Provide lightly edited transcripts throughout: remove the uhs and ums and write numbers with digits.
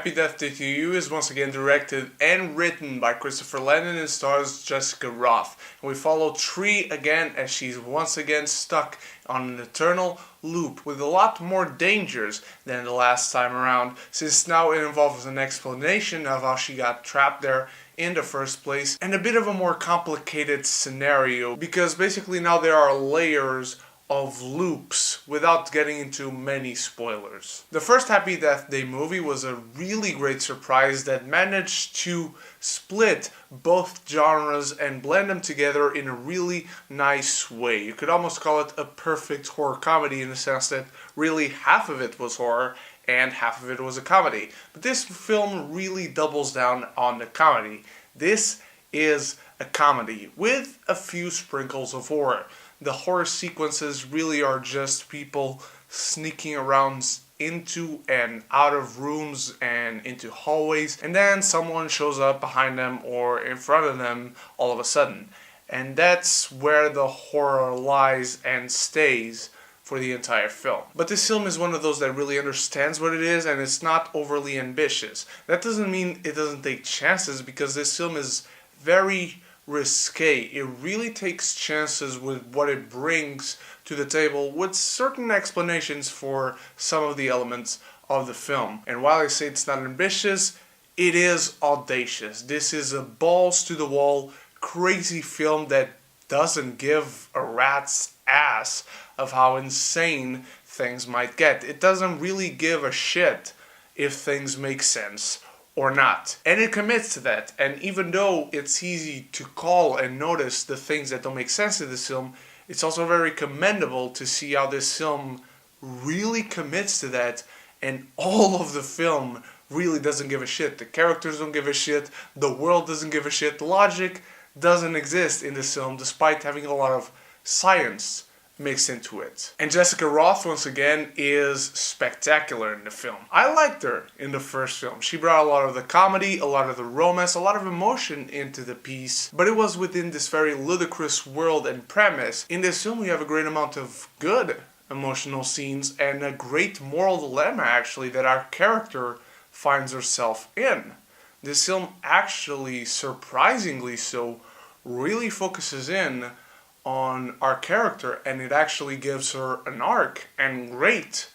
Happy Death Day to You is once again directed and written by Christopher Landon and stars Jessica Roth. And we follow Tree again as she's once again stuck on an eternal loop with a lot more dangers than the last time around, since now it involves an explanation of how she got trapped there in the first place and a bit of a more complicated scenario, because basically now there are layers of loops without getting into many spoilers. The first Happy Death Day movie was a really great surprise that managed to split both genres and blend them together in a really nice way. You could almost call it a perfect horror comedy in the sense that really half of it was horror and half of it was a comedy. But this film really doubles down on the comedy. This is a comedy with a few sprinkles of horror. The horror sequences really are just people sneaking around into and out of rooms and into hallways, and then someone shows up behind them or in front of them all of a sudden. And that's where the horror lies and stays for the entire film. But this film is one of those that really understands what it is, and it's not overly ambitious. That doesn't mean it doesn't take chances, because this film is very risque. It really takes chances with what it brings to the table, with certain explanations for some of the elements of the film. And while I say it's not ambitious, it is audacious. This is a balls to the wall, crazy film that doesn't give a rat's ass of how insane things might get. It doesn't really give a shit if things make sense or not. And it commits to that. And even though it's easy to call and notice the things that don't make sense in this film, it's also very commendable to see how this film really commits to that, and all of the film really doesn't give a shit. The characters don't give a shit, the world doesn't give a shit, logic doesn't exist in this film despite having a lot of science mixed into it. And Jessica Roth, once again, is spectacular in the film. I liked her in the first film. She brought a lot of the comedy, a lot of the romance, a lot of emotion into the piece, but it was within this very ludicrous world and premise. In this film we have a great amount of good emotional scenes and a great moral dilemma, actually, that our character finds herself in. This film actually, surprisingly so, really focuses in on our character, and it actually gives her an arc and great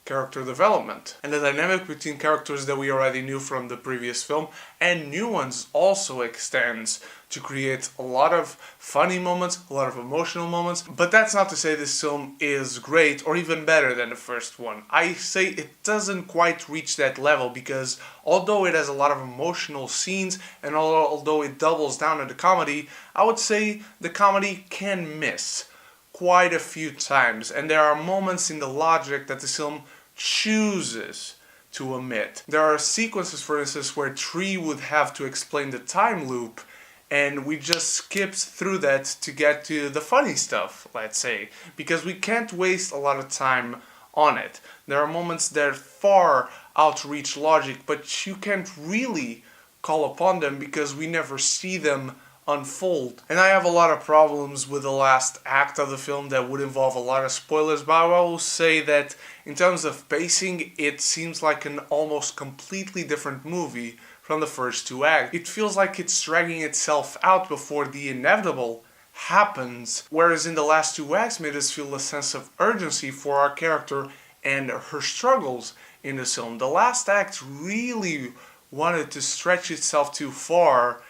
character development. And the dynamic between characters that we already knew from the previous film and new ones also extends to create a lot of funny moments, a lot of emotional moments. But that's not to say this film is great or even better than the first one. I say it doesn't quite reach that level, because although it has a lot of emotional scenes and although it doubles down on the comedy, I would say the comedy can miss quite a few times, and there are moments in the logic that the film chooses to omit. There are sequences, for instance, where Tree would have to explain the time loop, and we just skipped through that to get to the funny stuff, let's say, because we can't waste a lot of time on it. There are moments that far outreach logic, but you can't really call upon them because we never see them unfold. And I have a lot of problems with the last act of the film that would involve a lot of spoilers, but I will say that in terms of pacing, it seems like an almost completely different movie from the first two acts. It feels like it's dragging itself out before the inevitable happens, whereas in the last two acts made us feel a sense of urgency for our character and her struggles in the film. The last act really wanted to stretch itself too far,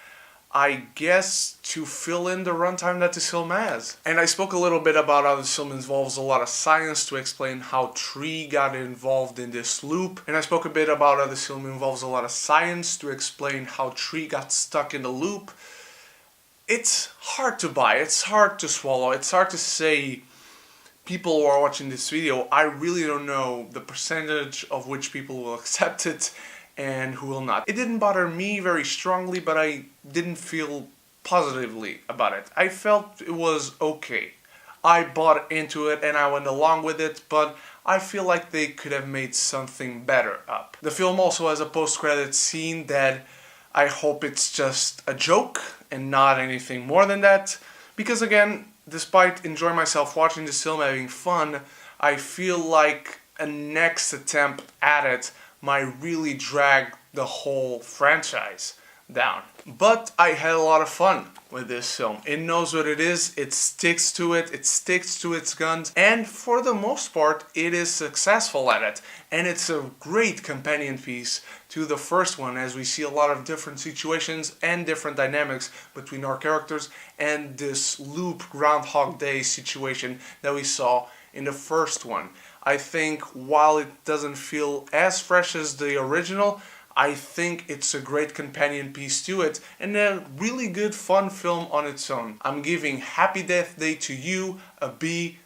I guess, to fill in the runtime that this film has. And I spoke a little bit about how this film involves a lot of science to explain how Tree got involved in this loop. And I spoke a bit about how this film involves a lot of science to explain how Tree got stuck in the loop. It's hard to buy, it's hard to swallow, it's hard to say. People who are watching this video, I really don't know the percentage of which people will accept it and who will not. It didn't bother me very strongly, but I didn't feel positively about it. I felt it was okay. I bought into it and I went along with it, but I feel like they could have made something better up. The film also has a post-credits scene that I hope it's just a joke and not anything more than that, because again, despite enjoying myself watching this film, having fun, I feel like a next attempt at it might really drag the whole franchise down. But I had a lot of fun with this film. It knows what it is, it sticks to its guns, and for the most part it is successful at it. And it's a great companion piece to the first one, as we see a lot of different situations and different dynamics between our characters and this loop Groundhog Day situation that we saw in the first one. I think while it doesn't feel as fresh as the original, I think it's a great companion piece to it and a really good fun film on its own. I'm giving Happy Death Day to You a B-.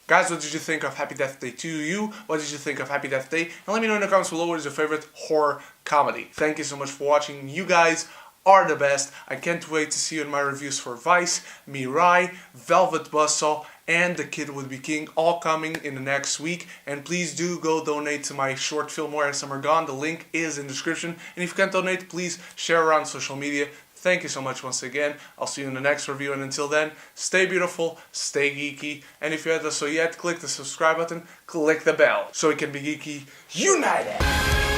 Guys, what did you think of Happy Death Day to You? What did you think of Happy Death Day? And let me know in the comments below what is your favorite horror comedy. Thank you so much for watching. You guys are the best. I can't wait to see you in my reviews for Vice, Mirai, Velvet Buzzsaw, and The Kid Would Be King, all coming in the next week. And please do go donate to my short film Where Some Are Gone. The link is in the description. And if you can't donate, please share around social media. Thank you so much once again. I'll see you in the next review, and until then, stay beautiful, stay geeky, and if you haven't done so yet, click the subscribe button, click the bell, so we can be geeky united!